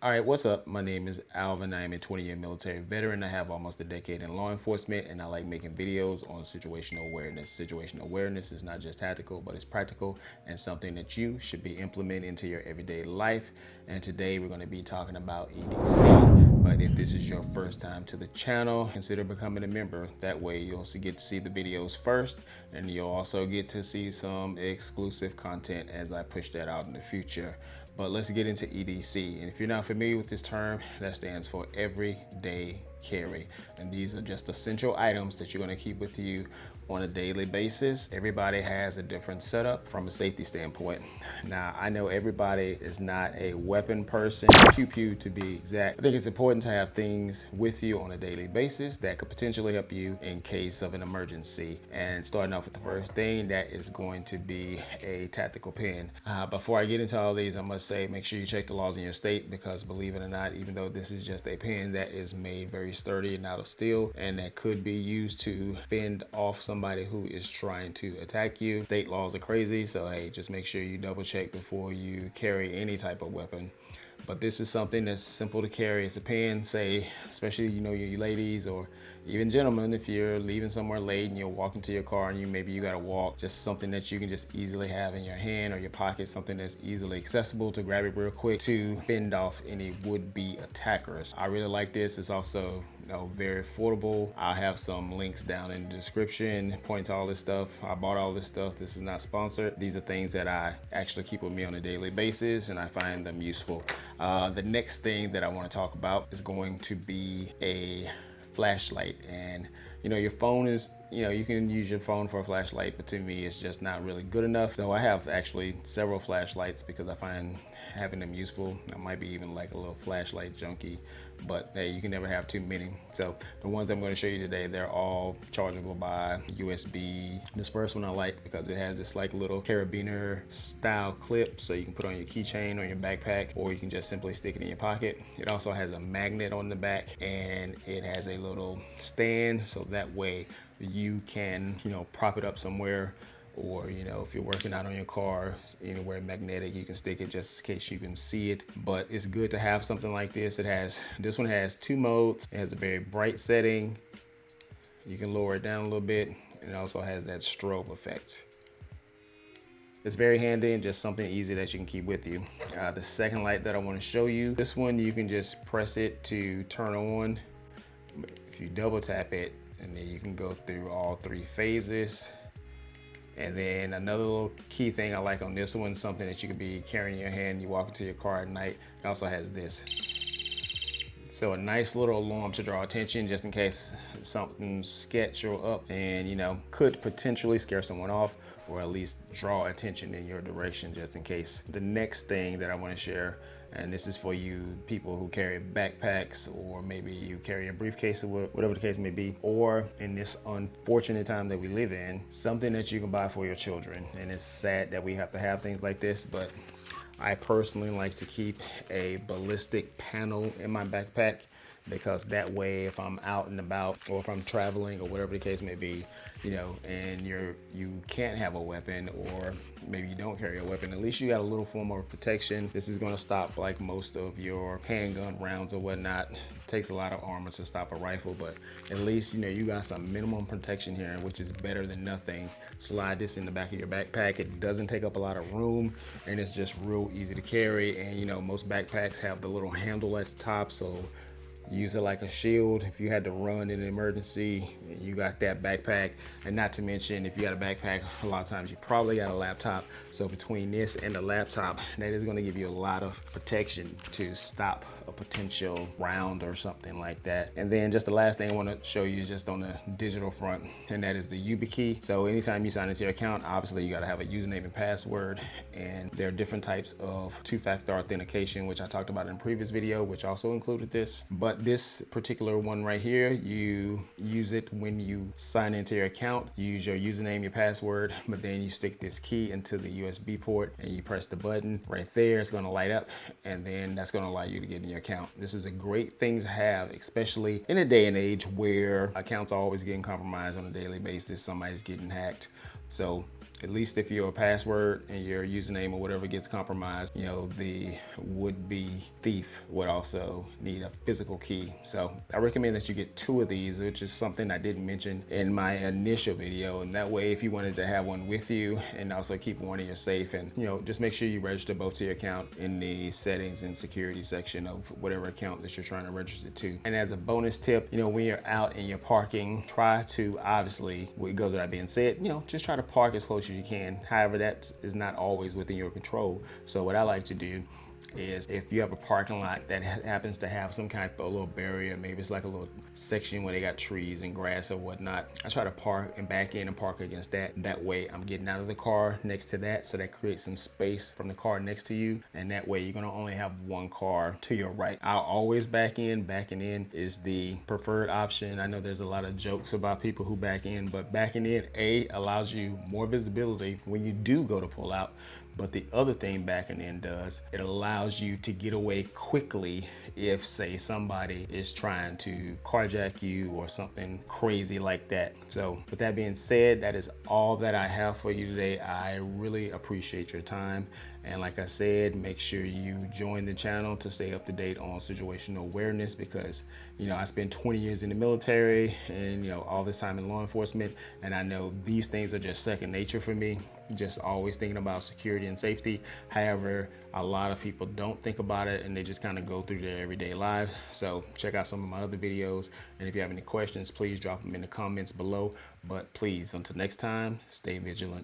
All right, what's up? My name is Alvin. I am a 20-year military veteran. I have almost a decade in law enforcement, and I like making videos on situational awareness. Situational awareness is not just tactical, but it's practical and something that you should be implementing into your everyday life. And today we're going to be talking about EDC. But if this is your first time to the channel, consider becoming a member. That way you'll also get to see the videos first, and you'll also get to see some exclusive content as I push that out in the future. But let's get into EDC. And if you're not familiar with this term, that stands for everyday carry. And these are just essential items that you're going to keep with you on a daily basis. Everybody has a different setup from a safety standpoint. Now, I know everybody is not a weapon person, pew to be exact. I think it's important to have things with you on a daily basis that could potentially help you in case of an emergency. And starting off with the first thing, that is going to be a tactical pen. Before I get into all these, I must say, make sure you check the laws in your state, because believe it or not, even though this is just a pen that is made very sturdy and out of steel, and that could be used to fend off somebody who is trying to attack you, state laws are crazy. So hey, just make sure you double check before you carry any type of weapon. But this is something that's simple to carry. It's a pen, say, especially, you know, you ladies or even gentlemen, if you're leaving somewhere late and you're walking to your car and maybe you gotta walk, just something that you can just easily have in your hand or your pocket, something that's easily accessible to grab it real quick to fend off any would-be attackers. I really like this. It's also, you know, very affordable. I'll have some links down in the description pointing to all this stuff. I bought all this stuff. This is not sponsored. These are things that I actually keep with me on a daily basis, and I find them useful. The next thing that I want to talk about is going to be a flashlight. And you know, your phone is, you know, you can use your phone for a flashlight, but to me it's just not really good enough. So I have actually several flashlights because I find having them useful. I might be even like a little flashlight junkie, but hey, you can never have too many. So the ones I'm going to show you today, they're all chargeable by USB. This first one I like because it has this like little carabiner style clip, so you can put on your keychain or your backpack, or you can just simply stick it in your pocket. It also has a magnet on the back, and it has a little stand, so that way you can, you know, prop it up somewhere, or, you know, if you're working out on your car, anywhere magnetic, you can stick it just in case you can see it. But it's good to have something like this. This one has 2 modes. It has a very bright setting. You can lower it down a little bit, and it also has that strobe effect. It's very handy and just something easy that you can keep with you. The second light that I want to show you, this one you can just press it to turn on. If you double tap it, and then you can go through all 3 phases. And then another little key thing I like on this one, something that you could be carrying in your hand, you walk into your car at night, it also has this. So a nice little alarm to draw attention just in case something sketch or up and, you know, could potentially scare someone off, or at least draw attention in your direction just in case. The next thing that I want to share, and this is for you people who carry backpacks, or maybe you carry a briefcase, or whatever the case may be, or in this unfortunate time that we live in, something that you can buy for your children. And it's sad that we have to have things like this, but I personally like to keep a ballistic panel in my backpack, because that way if I'm out and about, or if I'm traveling, or whatever the case may be, you know, and you can't have a weapon, or maybe you don't carry a weapon, at least you got a little form of protection. This is going to stop like most of your handgun rounds or whatnot. It takes a lot of armor to stop a rifle, but at least, you know, you got some minimum protection here, which is better than nothing. Slide this in the back of your backpack. It doesn't take up a lot of room, and it's just real easy to carry. And you know, most backpacks have the little handle at the top, so use it like a shield if you had to run in an emergency. You got that backpack. And not to mention, if you got a backpack, a lot of times you probably got a laptop. So between this and the laptop, that is going to give you a lot of protection to stop a potential round or something like that. And then just the last thing I want to show you is just on the digital front, and that is the YubiKey. So anytime you sign into your account, obviously you got to have a username and password, and there are different types of 2-factor authentication, which I talked about in a previous video, which also included this. But this particular one right here, you use it when you sign into your account. You use your username, your password, but then you stick this key into the USB port and you press the button right there. It's going to light up, and then that's going to allow you to get in your account. This is a great thing to have, especially in a day and age where accounts are always getting compromised on a daily basis. Somebody's getting hacked. So at least if your password and your username or whatever gets compromised, you know, the would-be thief would also need a physical key. So I recommend that you get 2 of these, which is something I didn't mention in my initial video. And that way, if you wanted to have one with you and also keep one in your safe, and you know, just make sure you register both to your account in the settings and security section of whatever account that you're trying to register to. And as a bonus tip, you know, when you're out and you're parking, try to, obviously, what goes without being said, you know, just try to park as close as you can. However, that is not always within your control. So what I like to do is, if you have a parking lot that happens to have some kind of a little barrier, maybe it's like a little section where they got trees and grass or whatnot, I try to park and back in and park against that. That way I'm getting out of the car next to that, so that creates some space from the car next to you, and that way you're gonna only have one car to your right. I'll always back in. Backing in is the preferred option. I know there's a lot of jokes about people who back in, but backing in, A, allows you more visibility when you do go to pull out. But the other thing backing in does, it allows you to get away quickly if, say, somebody is trying to carjack you or something crazy like that. So with that being said, that is all that I have for you today. I really appreciate your time. And like I said, make sure you join the channel to stay up to date on situational awareness, because, you know, I spent 20 years in the military and, you know, all this time in law enforcement. And I know these things are just second nature for me, just always thinking about security and safety. However, a lot of people don't think about it and they just kind of go through their everyday lives. So check out some of my other videos. And if you have any questions, please drop them in the comments below. But please, until next time, stay vigilant.